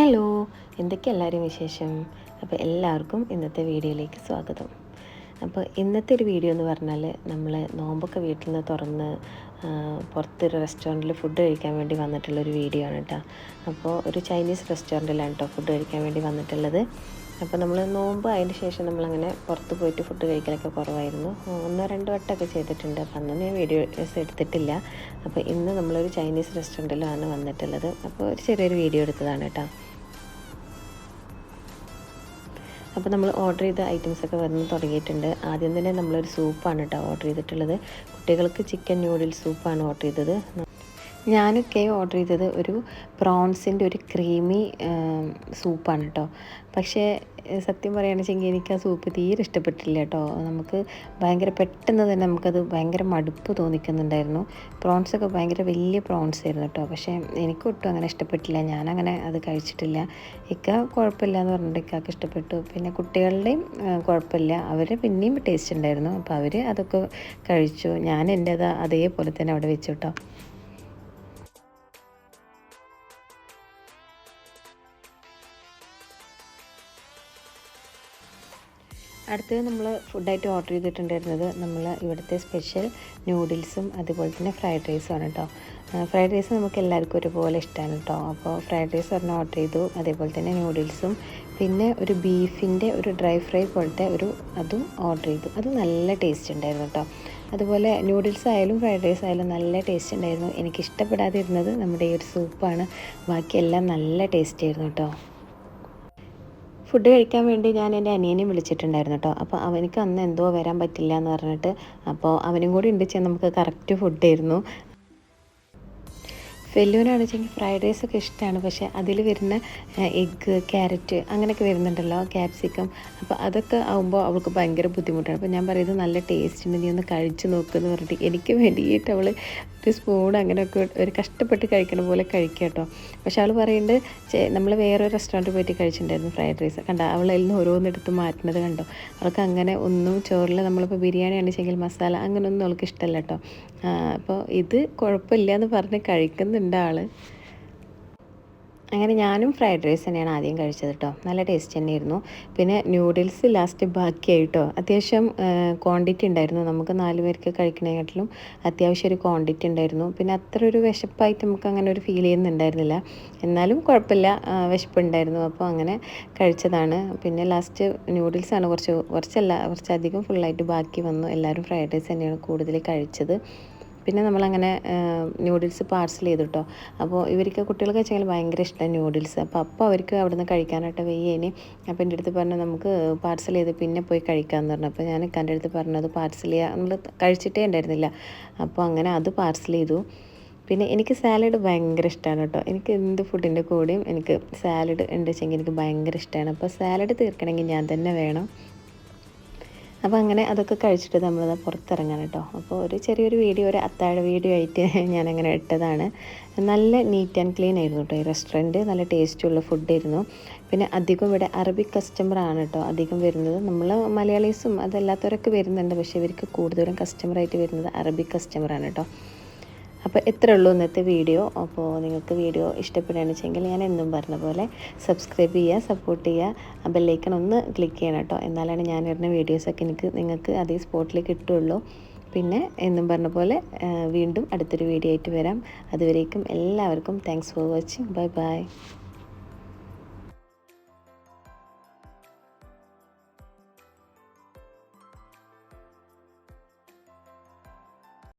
Hello, എന്തൊക്കെ എല്ലാവരും വിശേഷം? അപ്പോൾ എല്ലാവർക്കും ഇന്നത്തെ വീഡിയോയിലേക്ക് സ്വാഗതം. അപ്പോൾ ഇന്നത്തെ ഒരു വീഡിയോ എന്ന് പറഞ്ഞാൽ നമ്മൾ നോമ്പൊക്കെ വീട്ടിൽ നിന്ന് തുറന്ന് പുറത്തൊരു റെസ്റ്റോറൻറ്റിൽ ഫുഡ് കഴിക്കാൻ വേണ്ടി വന്നിട്ടുള്ളൊരു വീഡിയോ ആണ് കേട്ടോ. അപ്പോൾ ഒരു ചൈനീസ് റെസ്റ്റോറൻറ്റിലാണ് കേട്ടോ ഫുഡ് കഴിക്കാൻ വേണ്ടി വന്നിട്ടുള്ളത്. അപ്പോൾ നമ്മൾ നോമ്പ് അതിന് ശേഷം നമ്മളങ്ങനെ പുറത്ത് പോയിട്ട് ഫുഡ് കഴിക്കലൊക്കെ കുറവായിരുന്നു. ഒന്നോ രണ്ടോ വട്ടമൊക്കെ ചെയ്തിട്ടുണ്ട്. അപ്പോൾ അന്നൊന്നും ഞാൻ വീഡിയോസ് എടുത്തിട്ടില്ല. അപ്പോൾ ഇന്ന് നമ്മളൊരു ചൈനീസ് റെസ്റ്റോറൻറ്റിലാണ് വന്നിട്ടുള്ളത്. അപ്പോൾ ഒരു ചെറിയൊരു വീഡിയോ എടുത്തതാണ് കേട്ടോ. അപ്പോൾ നമ്മൾ ഓർഡർ ചെയ്ത ഐറ്റംസൊക്കെ വന്ന് തുടങ്ങിയിട്ടുണ്ട്. ആദ്യം തന്നെ നമ്മളൊരു സൂപ്പാണ് കേട്ടോ ഓർഡർ ചെയ്തിട്ടുള്ളത്. കുട്ടികൾക്ക് ചിക്കൻ നൂഡിൽസ് സൂപ്പാണ് ഓർഡർ ചെയ്തത്. ഞാനൊക്കെ ഓർഡർ ചെയ്തത് ഒരു പ്രോൺസിൻ്റെ ഒരു ക്രീമി സൂപ്പാണ് കേട്ടോ. പക്ഷേ സത്യം പറയുകയാണെന്ന് എനിക്ക് ആ സൂപ്പ് തീരെ ഇഷ്ടപ്പെട്ടില്ല കേട്ടോ. നമുക്ക് ഭയങ്കര പെട്ടെന്ന് തന്നെ നമുക്കത് ഭയങ്കര മടുപ്പ് തോന്നിക്കുന്നുണ്ടായിരുന്നു. പ്രോൺസൊക്കെ ഭയങ്കര വലിയ പ്രോൺസ് ആയിരുന്നു കേട്ടോ. പക്ഷേ എനിക്കൊട്ടും അങ്ങനെ ഇഷ്ടപ്പെട്ടില്ല. ഞാനങ്ങനെ അത് കഴിച്ചിട്ടില്ല. കുഴപ്പമില്ല എന്ന് പറഞ്ഞിട്ട് ഇക്കാക്ക് ഇഷ്ടപ്പെട്ടു. പിന്നെ കുട്ടികളുടെയും കുഴപ്പമില്ല, അവർ പിന്നെയും ടേസ്റ്റ് ഉണ്ടായിരുന്നു. അപ്പോൾ അവർ അതൊക്കെ കഴിച്ചു. ഞാൻ എൻ്റേത് അതേപോലെ തന്നെ അവിടെ വെച്ചു കേട്ടോ. അടുത്തത് നമ്മൾ ഫുഡായിട്ട് ഓർഡർ ചെയ്തിട്ടുണ്ടായിരുന്നത് നമ്മൾ ഇവിടുത്തെ സ്പെഷ്യൽ നൂഡിൽസും അതുപോലെ തന്നെ ഫ്രൈഡ് റൈസുമാണ് കേട്ടോ. ഫ്രൈഡ് റൈസ് നമുക്ക് എല്ലാവർക്കും ഒരുപോലെ ഇഷ്ടമാണ് കേട്ടോ. അപ്പോൾ ഫ്രൈഡ് റൈസ് ഒരെണ്ണം ഓർഡർ ചെയ്തു, അതേപോലെ തന്നെ നൂഡിൽസും പിന്നെ ഒരു ബീഫിൻ്റെ ഒരു ഡ്രൈ ഫ്രൈ പോലത്തെ അതും ഓർഡർ ചെയ്തു. അത് നല്ല ടേസ്റ്റ് ഉണ്ടായിരുന്നു കേട്ടോ. അതുപോലെ നൂഡിൽസ് ആയാലും ഫ്രൈഡ് റൈസ് ആയാലും നല്ല ടേസ്റ്റ് ഉണ്ടായിരുന്നു. എനിക്കിഷ്ടപ്പെടാതിരുന്നത് നമ്മുടെ ഈ ഒരു സൂപ്പാണ്. ബാക്കിയെല്ലാം നല്ല ടേസ്റ്റ് ആയിരുന്നു കേട്ടോ. ഫുഡ് കഴിക്കാൻ വേണ്ടി ഞാൻ എൻ്റെ അനിയനെയും വിളിച്ചിട്ടുണ്ടായിരുന്നു കേട്ടോ. അപ്പോൾ അവനക്ക് അന്ന് എന്തോ വരാൻ പറ്റില്ല എന്ന് പറഞ്ഞിട്ട്, അപ്പോൾ അവനും കൂടി ഉണ്ടിച്ചാൽ നമുക്ക് കറക്റ്റ് ഫുഡായിരുന്നു. ഫെല്ലുവിനാണെന്ന് വെച്ചെങ്കിൽ ഫ്രൈഡ് റൈസൊക്കെ ഇഷ്ടമാണ്. പക്ഷേ അതിൽ വരുന്ന എഗ്ഗ്, ക്യാരറ്റ് അങ്ങനെയൊക്കെ വരുന്നുണ്ടല്ലോ, ക്യാപ്സിക്കം. അപ്പോൾ അതൊക്കെ ആകുമ്പോൾ അവൾക്ക് ഭയങ്കര ബുദ്ധിമുട്ടാണ്. അപ്പോൾ ഞാൻ പറയുന്നത് നല്ല ടേസ്റ്റ് ഉണ്ട്, നീ ഒന്ന് കഴിച്ച് നോക്കുമെന്ന് പറഞ്ഞിട്ട് എനിക്ക് വേണ്ടിയിട്ട് അവൾ ഒരു സ്പൂൺ അങ്ങനെയൊക്കെ ഒരു കഷ്ടപ്പെട്ട് കഴിക്കണ പോലെ കഴിക്കുക കേട്ടോ. പക്ഷെ അവൾ പറയുന്നുണ്ട്, നമ്മൾ വേറൊരു റെസ്റ്റോറൻറ്റിൽ പോയിട്ട് കഴിച്ചിട്ടുണ്ടായിരുന്നു ഫ്രൈഡ് റൈസ്. കണ്ടോ അവളതിൽ നിന്ന് ഓരോന്നെടുത്ത് മാറ്റുന്നത് കണ്ടോ. അവൾക്ക് അങ്ങനെ ഒന്നും ചോറിൽ നമ്മളിപ്പോൾ ബിരിയാണി ആണെന്നുവെച്ചെങ്കിൽ മസാല അങ്ങനെയൊന്നും അവൾക്ക് ഇഷ്ടമല്ല കേട്ടോ. അപ്പോൾ ഇത് കുഴപ്പമില്ല എന്ന് പറഞ്ഞ് കഴിക്കുന്നുണ്ട് ആൾ. അങ്ങനെ ഞാനും ഫ്രൈഡ് റൈസ് തന്നെയാണ് ആദ്യം കഴിച്ചത് കേട്ടോ. നല്ല ടേസ്റ്റ് തന്നെയായിരുന്നു. പിന്നെ നൂഡിൽസ് ലാസ്റ്റ് ബാക്കിയായിട്ടോ. അത്യാവശ്യം ക്വാണ്ടിറ്റി ഉണ്ടായിരുന്നു. നമുക്ക് 4 പേർക്ക് കഴിക്കണേക്കാട്ടിലും അത്യാവശ്യം ഒരു ക്വാണ്ടിറ്റി ഉണ്ടായിരുന്നു. പിന്നെ അത്ര ഒരു വിശപ്പായിട്ട് നമുക്ക് അങ്ങനെ ഒരു ഫീൽ ചെയ്യുന്നുണ്ടായിരുന്നില്ല. എന്നാലും കുഴപ്പമില്ല, വിശപ്പുണ്ടായിരുന്നു. അപ്പോൾ അങ്ങനെ കഴിച്ചതാണ്. പിന്നെ ലാസ്റ്റ് നൂഡിൽസാണ് കുറച്ചധികം ഫുള്ളായിട്ട് ബാക്കി വന്നു. എല്ലാവരും ഫ്രൈഡ് റൈസ് തന്നെയാണ് കൂടുതൽ കഴിച്ചത്. പിന്നെ നമ്മളങ്ങനെ നൂഡിൽസ് പാർസൽ ചെയ്തു കേട്ടോ. അപ്പോൾ ഇവർക്ക് കുട്ടികൾക്ക് വെച്ചാൽ ഭയങ്കര ഇഷ്ടമാണ് നൂഡിൽസ്. അപ്പോൾ അവർക്ക് അവിടെ നിന്ന് കഴിക്കാനായിട്ട് വയ്യേനി. അപ്പോൾ എൻ്റെ അടുത്ത് പറഞ്ഞു നമുക്ക് പാർസൽ ചെയ്ത് പിന്നെ പോയി കഴിക്കാമെന്ന് പറഞ്ഞു. അപ്പോൾ ഞാൻ എൻ്റെ അടുത്ത് പറഞ്ഞു അത് പാർസൽ ചെയ്യുക, നമ്മൾ കഴിച്ചിട്ടേ ഉണ്ടായിരുന്നില്ല. അപ്പോൾ അങ്ങനെ അത് പാർസൽ ചെയ്തു. പിന്നെ എനിക്ക് സാലഡ് ഭയങ്കര ഇഷ്ടമാണ് കേട്ടോ. എനിക്ക് എന്ത് ഫുഡിൻ്റെ കൂടെയും എനിക്ക് സാലഡ് ഉണ്ട് വെച്ചെങ്കിൽ എനിക്ക് ഭയങ്കര ഇഷ്ടമാണ്. അപ്പോൾ സാലഡ് തീർക്കണമെങ്കിൽ ഞാൻ തന്നെ വേണം. അപ്പോൾ അങ്ങനെ അതൊക്കെ കഴിച്ചിട്ട് നമ്മളത് പുറത്തിറങ്ങാൻ കേട്ടോ. അപ്പോൾ ഒരു ചെറിയൊരു വീഡിയോ, ഒരു അത്താഴ വീഡിയോ ആയിട്ട് ഞാനങ്ങനെ ഇട്ടതാണ്. നല്ല നീറ്റ് ആൻഡ് ക്ലീൻ ആയിരുന്നു കേട്ടോ ഈ റെസ്റ്റോറൻറ്റ്. നല്ല ടേസ്റ്റുള്ള ഫുഡായിരുന്നു. പിന്നെ അധികം ഇവിടെ അറബിക് കസ്റ്റമറാണ് കേട്ടോ അധികം വരുന്നത്. നമ്മൾ മലയാളീസും അതല്ലാത്തവരൊക്കെ വരുന്നുണ്ട്. പക്ഷേ ഇവർക്ക് കൂടുതലും കസ്റ്റമറായിട്ട് വരുന്നത് അറബിക് കസ്റ്റമറാണ് കേട്ടോ. അപ്പോൾ ഇത്രയേ ഉള്ളൂ ഇന്നത്തെ വീഡിയോ. അപ്പോൾ നിങ്ങൾക്ക് വീഡിയോ ഇഷ്ടപ്പെടുകയാണെന്ന് വെച്ചെങ്കിൽ ഞാൻ എന്നും പറഞ്ഞ പോലെ സബ്സ്ക്രൈബ് ചെയ്യുക, സപ്പോർട്ട് ചെയ്യുക, ബെല്ലൈക്കൺ ഒന്ന് ക്ലിക്ക് ചെയ്യണം കേട്ടോ. എന്നാലാണ് ഞാൻ ഇടുന്ന വീഡിയോസൊക്കെ നിങ്ങൾക്ക് അതേ സ്പോട്ടിൽ കിട്ടുള്ളൂ. പിന്നെ എന്നും പറഞ്ഞ പോലെ വീണ്ടും അടുത്തൊരു വീഡിയോ ആയിട്ട് വരാം. അതുവരേക്കും എല്ലാവർക്കും thanks for watching. Bye bye.